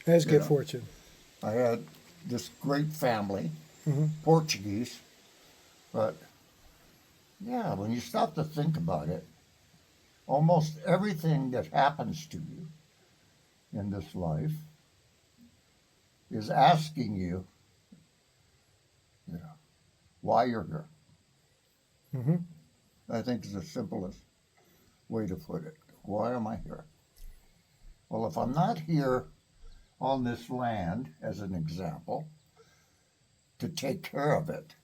That is You good know, fortune. I had this great family, Hmm. Portuguese, but yeah, when you stop to think about it, almost everything that happens to you in this life is asking you, you know, why you're here. Hmm. I think is the simplest way to put it. Why am I here? Well, if I'm not here on this land, as an example, to take care of it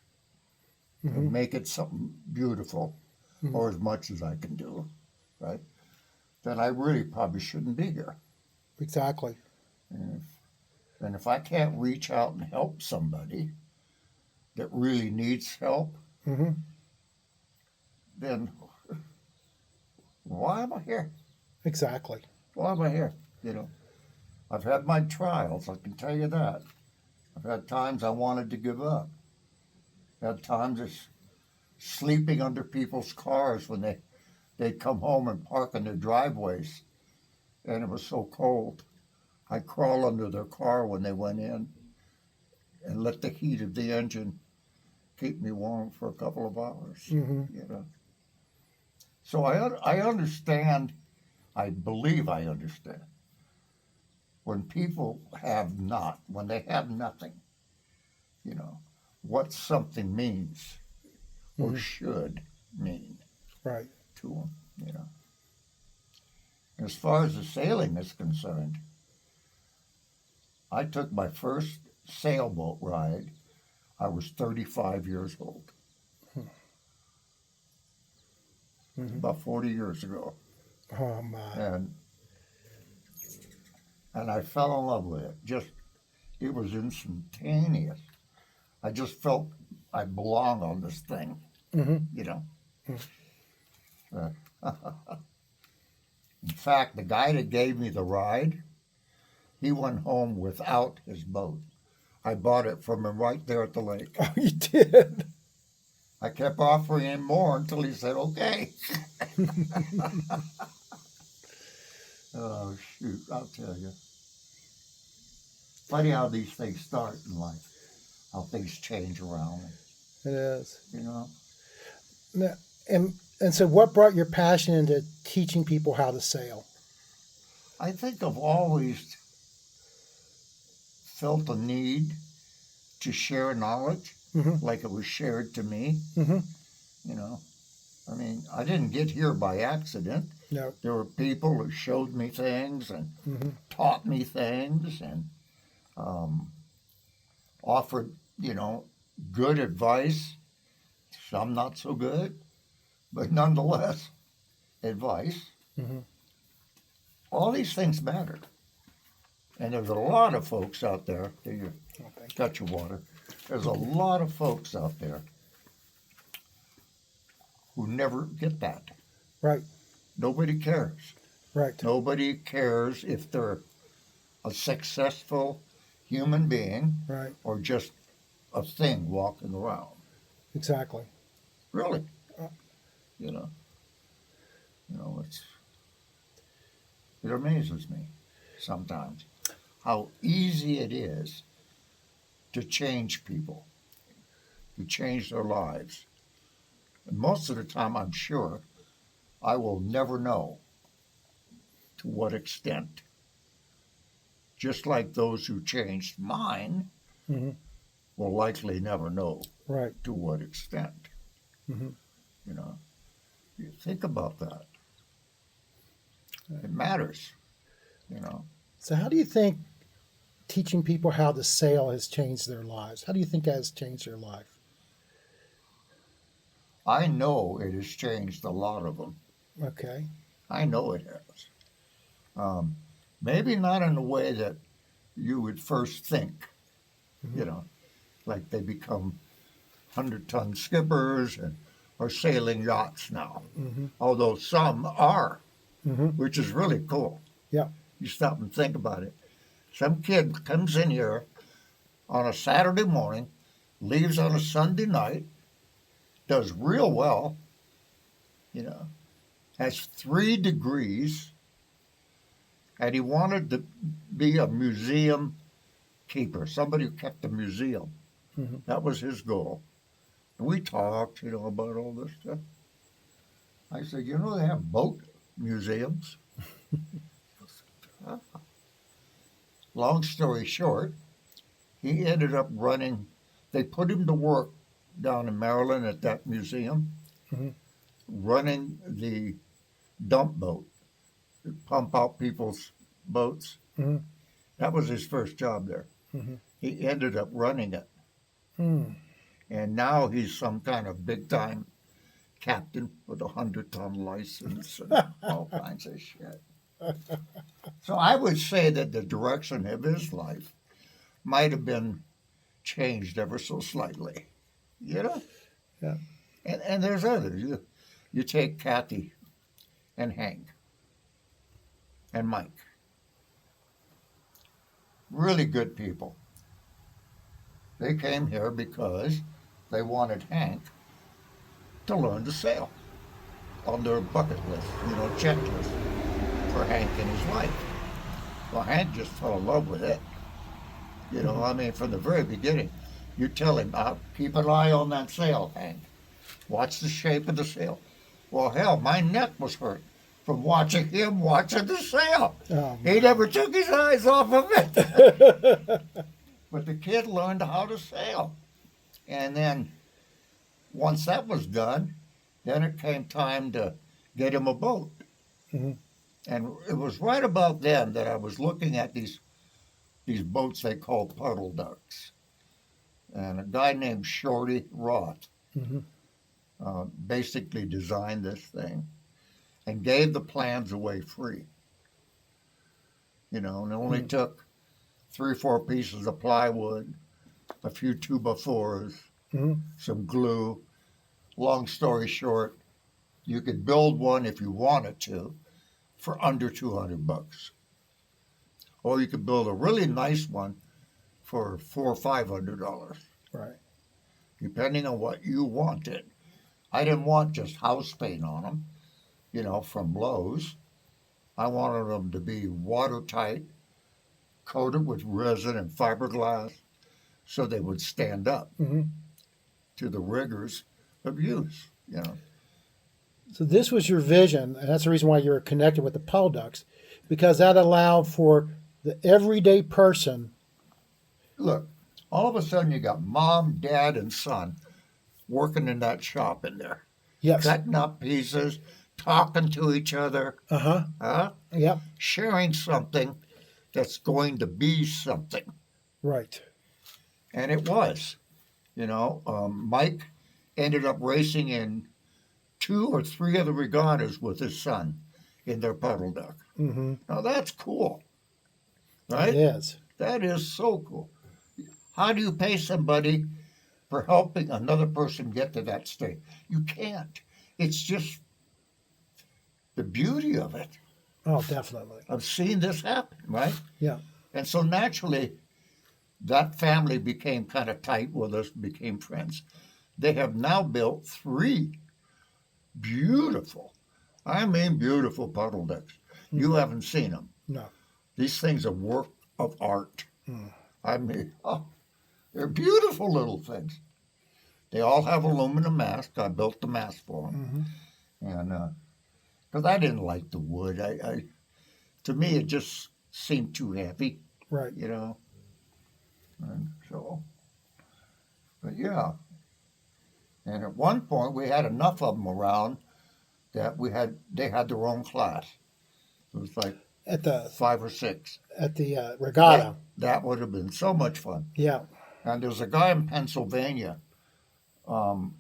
Hmm. and make it something beautiful, Hmm. or as much as I can do, right? Then I really probably shouldn't be here. Exactly. And if I can't reach out and help somebody that really needs help, Hmm. then why am I here? Exactly. Why am I here? You know, I've had my trials, I can tell you that. I've had times I wanted to give up. Had times of sleeping under people's cars when they'd come home and park in their driveways and it was so cold. I'd crawl under their car when they went in and let the heat of the engine keep me warm for a couple of hours, Hmm. you know. So I understand, I believe I understand, when people have not, when they have nothing, you know, what something means or Hmm. should mean Right. to them, you know. As far as the sailing is concerned, I took my first sailboat ride. I was 35 years old, Hmm. about 40 years ago, Oh my. and I fell in love with it. Just it was instantaneous. I just felt I belong on this thing, Hmm. you know. Uh, in fact, the guy that gave me the ride, he went home without his boat. I bought it from him right there at the lake. Oh, you did. I kept offering him more until he said, okay. Oh, shoot, I'll tell you. Funny how these things start in life, how things change around, It is. you know. Now, and so, what brought your passion into teaching people how to sail? I think I've always felt a need to share knowledge Hmm. like it was shared to me, Hmm. you know. I mean, I didn't get here by accident. No. There were people who showed me things and Hmm. taught me things and um, offered, you know, good advice. Some not so good, but nonetheless, advice. Hmm. All these things matter. And there's a lot of folks out there. There you Oh, thank you. got your water. There's a lot of folks out there who never get that. Right. Nobody cares. Right. Nobody cares if they're a successful human being Right. or just a thing walking around. Exactly. Really, Uh, you know, it amazes me sometimes how easy it is to change people, to change their lives. And most of the time, I'm sure I will never know to what extent. Just like those who changed mine hmm will likely never know Right. to what extent. Hmm. You know, you think about that. It matters. You know, So, how do you think teaching people how to sail has changed their lives? How do you think that has changed their life? I know it has changed a lot of them. Okay. I know it has. Um, Maybe not in the way that you would first think. Hmm. You know, like they become 100-ton skippers and are sailing yachts now. Hmm. Although some are, Hmm. which is really cool. Yeah. You stop and think about it. Some kid comes in here on a Saturday morning, leaves on a Sunday night, does real well, you know, has 3 degrees, and he wanted to be a museum keeper, somebody who kept a museum. Mhm. That was his goal. And we talked, about all this stuff. I said, they have boat museums. Huh? Long story short, he ended up running. They put him to work down in Maryland at that museum, Mhm. running the dump boat, pump out people's boats. Mhm. That was his first job there. Mhm. He ended up running it, Mm. and now he's some kind of big time captain with a 100-ton license and all kinds of shit. So I would say that the direction of his life might have been changed ever so slightly, you know. Yeah. And there's others. You take Kathy and Hank and Mike, really good people. They came here because they wanted Hank to learn to sail on their bucket list, checklist for Hank and his wife. Well, Hank just fell in love with it. Mhm. I mean, from the very beginning, you tell him, keep an eye on that sail, Hank. Watch the shape of the sail. Well, hell, my neck was hurt from watching him watching the sail. Oh, He my. never took his eyes off of it. But the kid learned how to sail. And then once that was done, then it came time to get him a boat. Mhm. And it was right about then that I was looking at these boats they call puddle ducks. And a guy named Shorty Roth Mhm. basically designed this thing and gave the plans away free. And it only Mhm. took 3 or 4 pieces of plywood, a few 2x4s, Mhm. some glue. Long story short, you could build one if you wanted to for under $200, or you could build a really nice one for $400 or $500, Right. depending on what you wanted. I didn't want just house paint on them, from Lowe's. I wanted them to be watertight, coated with resin and fiberglass, so they would stand up Mhm. to the rigors of use. So this was your vision, and that's the reason why you're connected with the puddle ducks, because that allowed for the everyday person. Look, all of a sudden you got mom, dad, and son working in that shop in there, Yes. cutting up pieces, talking to each other, Uh huh. huh? Yep. Sharing something that's going to be something. Right. And it was. Mike ended up racing in 2 or 3 of the regattas with his son in their puddle duck. Mm-hmm. Now that's cool, It right? is. That is so cool. How do you pay somebody for helping another person get to that state? You can't. It's just the beauty of it, Oh, definitely. of seeing this happen, right? Yeah. And so naturally, that family became kind of tight with us, became friends. They have now built 3 beautiful, I mean beautiful puddle ducks. You Mm-hmm. haven't seen them. No. These things are work of art. Mm. I mean, they're beautiful little things. They all have aluminum masks. I built the mask for them, Mm-hmm. and because I didn't like the wood, to me it just seemed too heavy, Right. you know. And so, but yeah. And at one point we had enough of them around that they had their own class. It was like At the 5 or 6. regatta. That would have been so much fun. Yeah. And there's a guy in Pennsylvania um,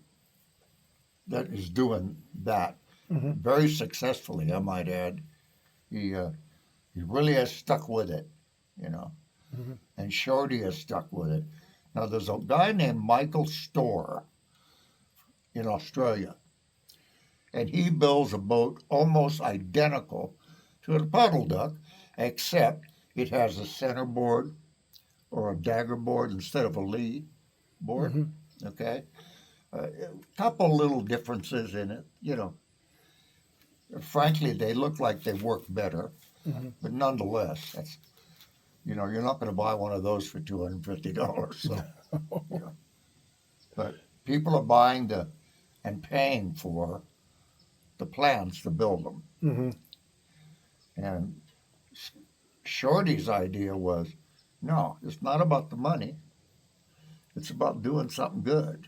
that is doing that Mm-hmm. very successfully, I might add. He really has stuck with it, you know. Mm-hmm. And Shorty has stuck with it. Now there's a guy named Michael Storr in Australia, and he builds a boat almost identical to the puddle duck, except it has a center board or a dagger board instead of a lee board. Mm-hmm. Okay, a couple little differences in it. Frankly, they look like they work better. But nonetheless, that's, you know, you're not going to buy one of those for $250. So, yeah. But people are buying and paying for the plans to build them. Mm-hmm. And Shorty's idea was, no, it's not about the money. It's about doing something good,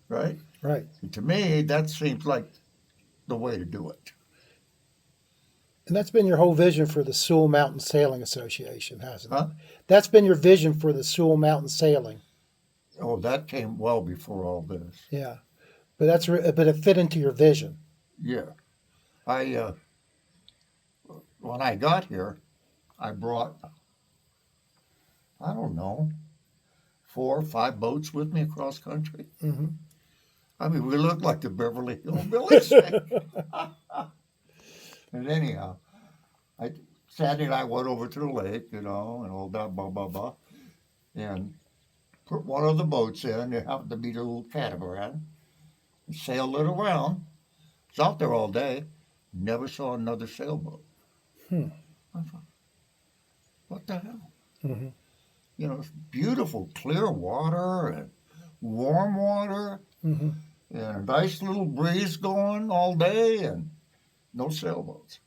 right? Right. And to me, that seems like the way to do it. And that's been your whole vision for the Sewell Mountain Sailing Association, hasn't it? Huh? That's been your vision for the Sewell Mountain Sailing. Oh, that came well before all this. Yeah. But but it fit into your vision. Yeah. When I got here, I brought, I don't know, 4 or 5 boats with me across country. Mm-hmm. I mean, we looked like the Beverly Hillbillies. And anyhow, Sandy and I went over to the lake, you know, and all that, blah, blah, blah, and put one of the boats in. It happened to be the little catamaran. And sailed it around. It's out there all day. Never saw another sailboat. Hmm. I thought, what the hell? Mm-hmm. You know, it's beautiful, clear water and warm water Mm-hmm. and a nice little breeze going all day and no sailboats.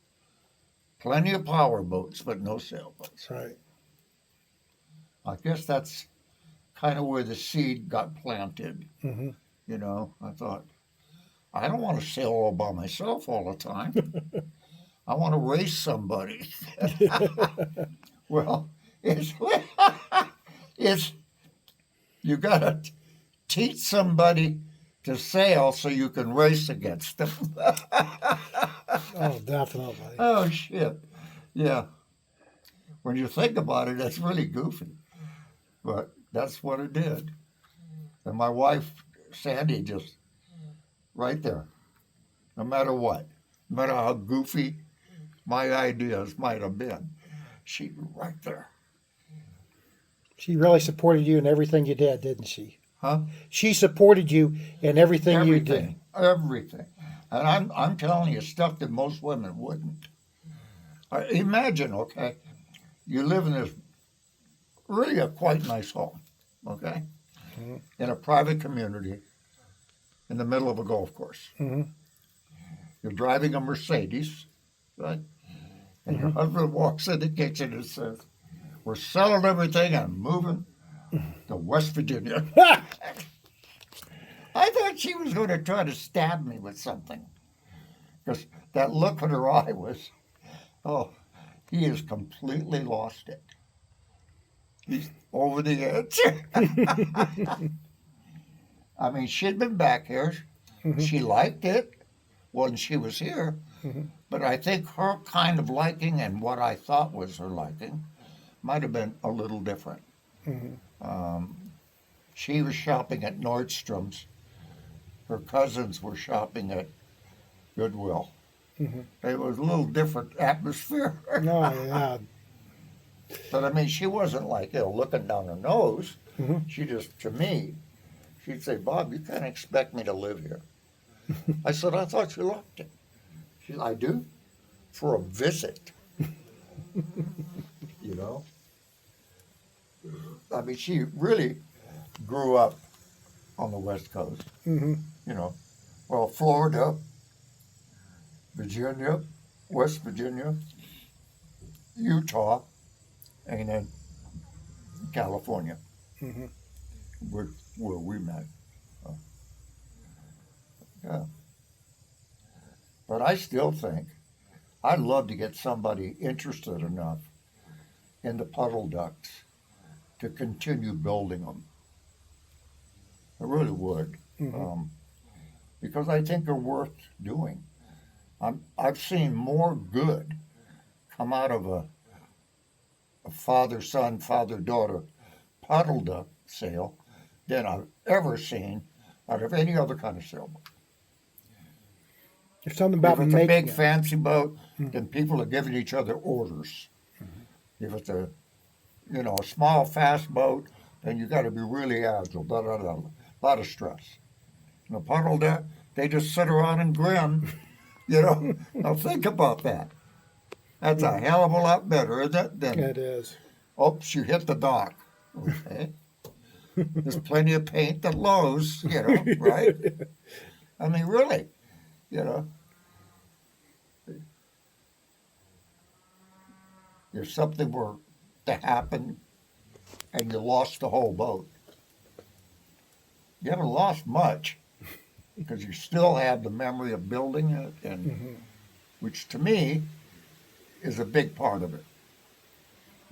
Plenty of power boats, but no sailboats. Right. I guess that's kind of where the seed got planted. Mm-hmm. You know, I thought, I don't want to sail all by myself all the time. I want to race somebody. Well, it's you got to teach somebody to sail so you can race against them. Oh, definitely. Oh, shit. Yeah. When you think about it, that's really goofy. But that's what it did. And my wife, Sandy, just right there. No matter what, no matter how goofy my ideas might have been, she right there. She really supported you in everything you did, didn't she? Huh? She supported you in everything you did. Everything. Everything. And I'm telling you stuff that most women wouldn't. Imagine, okay, you live in this really a quite nice home, okay, in a private community in the middle of a golf course. Mm-hmm. You're driving a Mercedes, right? And your husband walks in the kitchen and says, "We're selling everything and moving to West Virginia." I thought she was going to try to stab me with something. Because that look in her eye was, oh, he has completely lost it. He's over the edge. I mean, she'd been back here. Mm-hmm. She liked it when she was here. Mm-hmm. But I think her kind of liking and what I thought was her liking might have been a little different. Mm-hmm. She was shopping at Nordstrom's. Her cousins were shopping at Goodwill. Mm-hmm. It was a little different atmosphere. Oh, yeah. But I mean, she wasn't like, you know, looking down her nose. Mm-hmm. She just, to me, she'd say, "Bob, you can't expect me to live here." I said, "I thought you liked it." She said, "I do? For a visit." You know? I mean, she really grew up on the West Coast. Mm-hmm. You know, well, Florida, Virginia, West Virginia, Utah, and then California, Mm-hmm. where we met. Yeah. But I still think I'd love to get somebody interested enough in the puddle ducks to continue building them. I really would. Mm-hmm. Because I think they're worth doing. I've seen more good come out of a father-son, father-daughter puddle duck sale than I've ever seen out of any other kind of sailboat. There's something about If it's a making big it. fancy boat, Mm-hmm. then people are giving each other orders. If it's a small fast boat, then you got to be really agile. Da da da. A lot of stress. In a puddle deck, they just sit around and grin. Now think about that. That's a hell of a lot better, isn't it? Than, It is. oops, you hit the dock. Okay. There's plenty of paint at Lowe's, right? I mean, really, you know, if something were to happen and you lost the whole boat, you haven't lost much because you still have the memory of building it, and Mm-hmm. which to me is a big part of it.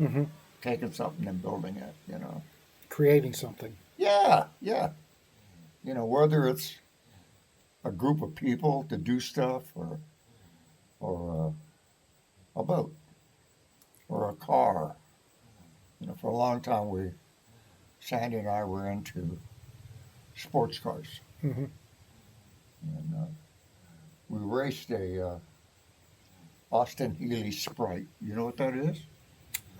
Mm-hmm. Taking something and building it. Creating something. Yeah, yeah. Whether it's a group of people to do stuff or a boat or a car. For a long time, Sandy and I were into sports cars, Mm-hmm. and we raced a Austin Healey Sprite. You know what that is?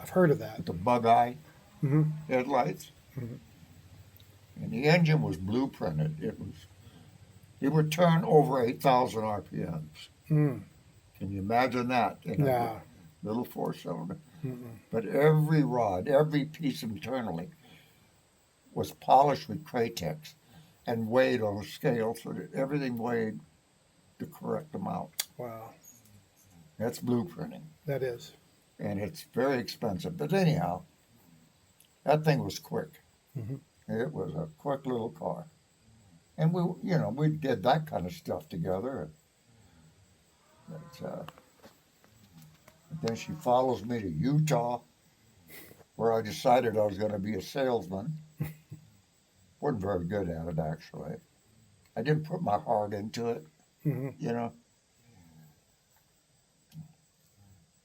I've heard of that. With the bug eye Mm-hmm. headlights, Mm-hmm. and the engine was blueprinted. It would turn over 8,000 RPMs. Mm. Can you imagine that in a Nah. little four-cylinder? Mm-mm. But every rod, every piece internally was polished with Kratex and weighed on a scale so that everything weighed the correct amount. Wow. That's blueprinting, That is. and it's very expensive. But anyhow, that thing was quick. Mm-hmm. It was a quick little car, and we did that kind of stuff together. But, then she follows me to Utah, where I decided I was going to be a salesman. Wasn't very good at it, actually. I didn't put my heart into it, Mm-hmm. you know.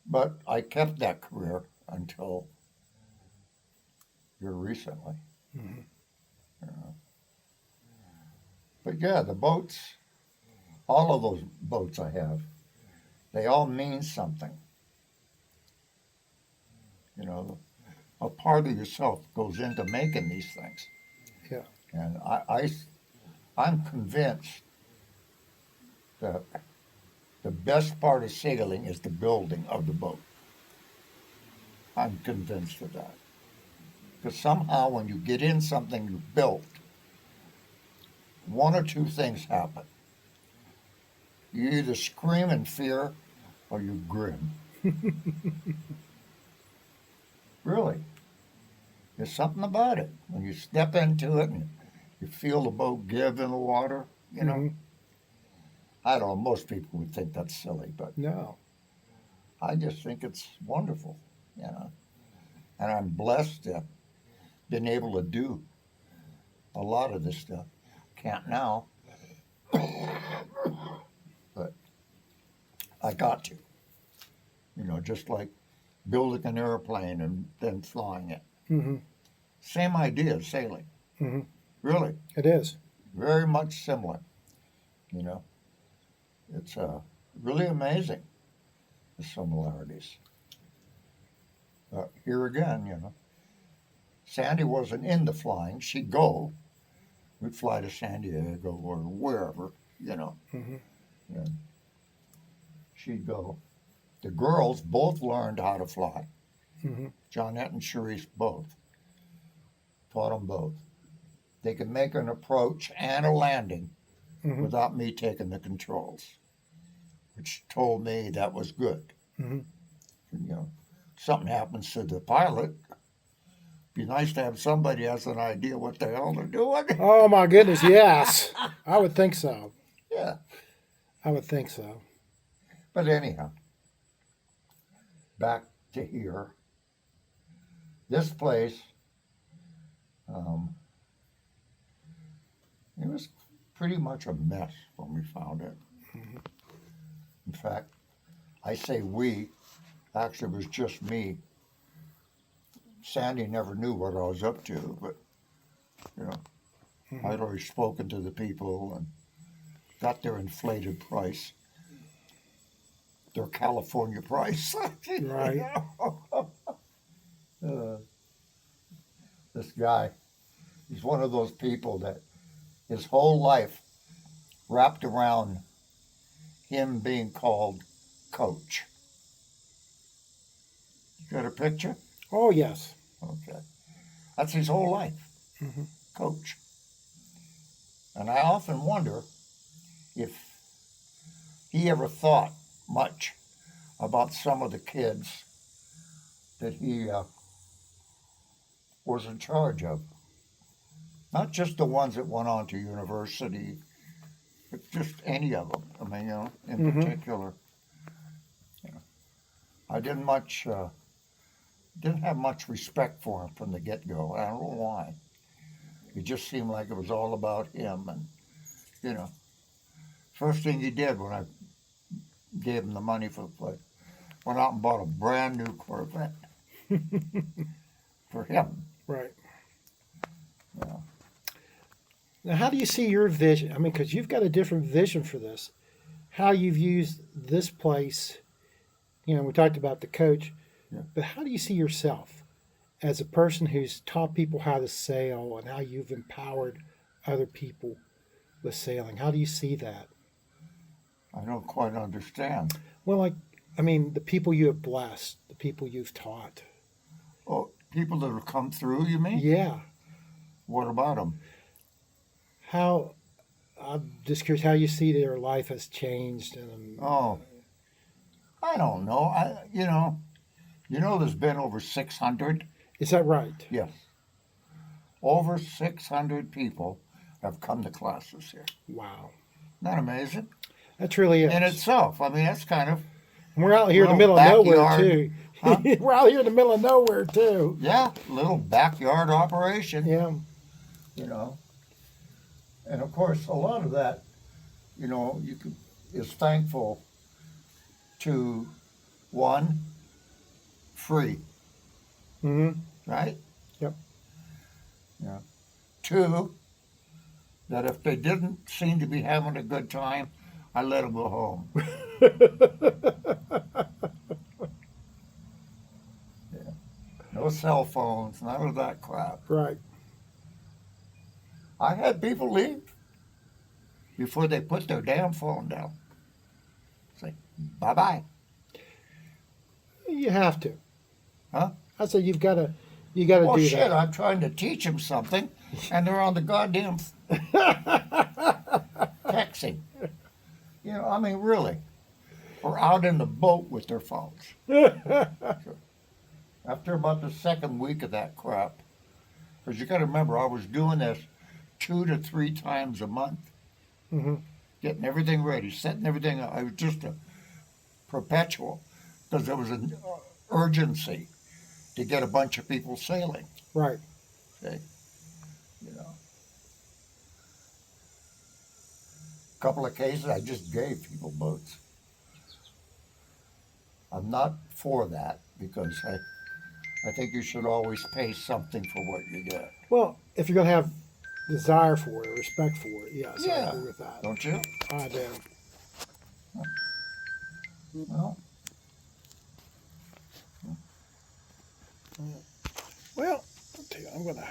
But I kept that career until here recently. Mm-hmm. You know. But yeah, the boats, all of those boats I have, they all mean something. A part of yourself goes into making these things. Yeah. And I'm convinced that the best part of sailing is the building of the boat. I'm convinced of that. Because somehow when you get in something you've built, one or two things happen. You either scream in fear or you grin. Really. There's something about it. When you step into it and you feel the boat give in the water, Mm-hmm. I don't know, most people would think that's silly, but No. I just think it's wonderful. And I'm blessed to have been able to do a lot of this stuff. Can't now, but I got to. Just like building an airplane and then flying it. Mm-hmm. Same idea as sailing. Mm-hmm. Really, It is. very much similar. You know, it's really amazing, the similarities. Here again, Sandy wasn't into flying. She'd go. We'd fly to San Diego or wherever. Mm-hmm. And she'd go. The girls both learned how to fly. Mm-hmm. Johnette and Cherise both. Taught them both. They could make an approach and a landing Mm-hmm. without me taking the controls, which told me that was good. Mm-hmm. Something happens to the pilot, be nice to have somebody has an idea what the hell they're doing. Oh my goodness, yes. I would think so. Yeah. I would think so. But anyhow, back to here. This place, it was pretty much a mess when we found it. Mm-hmm. In fact, I say we, actually it was just me. Sandy never knew what I was up to, but Mm-hmm. I'd already spoken to the people and got their inflated price, their California price. Right. This guy, he's one of those people that his whole life wrapped around him being called coach. Got a picture? Oh, yes. Okay. That's his whole life, Hmm. coach. And I often wonder if he ever thought much about some of the kids that he was in charge of. Not just the ones that went on to university, but just any of them. I mean, in Hmm. particular, I didn't have much respect for him from the get go. I don't know why. It just seemed like it was all about him. And you know, first thing he did when I gave him the money for the place, went out and bought a brand new Corvette for him. Right. Yeah. Now, how do you see your vision? I mean, because you've got a different vision for this. How you've used this place, we talked about the coach, Yeah. but how do you see yourself as a person who's taught people how to sail and how you've empowered other people with sailing? How do you see that? I don't quite understand. Well, I mean, the people you have blessed, the people you've taught. Oh, people that have come through, you mean? Yeah. What about them? How, I'm just curious how you see their life has changed. And Oh, I don't know. There's been over 600. is that right? Yes, over 600 people have come to classes here. Wow. Isn't that amazing? That really is. In itself, I mean, that's kind of And we're out here in the little middle of nowhere, backyard, too. huh? We're out here in the middle of nowhere, too. Yeah, little backyard operation. Yeah. You know, and of course, a lot of that, is thankful to one, free, Mm-hmm. right? Yep. Yeah. Two, that if they didn't seem to be having a good time, I let them go home. Yeah. No cell phones, none of that crap. Right. I had people leave before they put their damn phone down. Say, bye-bye. You have to. Huh? I say you got to Well, do shit, that. I'm trying to teach them something, and they're on the goddamn texting. I mean, really. Or out in the boat with their phones. After about the second week of that crap, because you got to remember, I was doing this 2 to 3 times a month, Mm-hmm. getting everything ready, setting everything up. I was just a perpetual, because there was an urgency to get a bunch of people sailing. Right. Okay, a couple of cases I just gave people boats. I'm not for that because I think you should always pay something for what you get. Well, if you're going to have desire for it, or respect for it, yes, I Yeah. agree with that. Don't you? I do. Well, Well, I'll tell you, I'm going to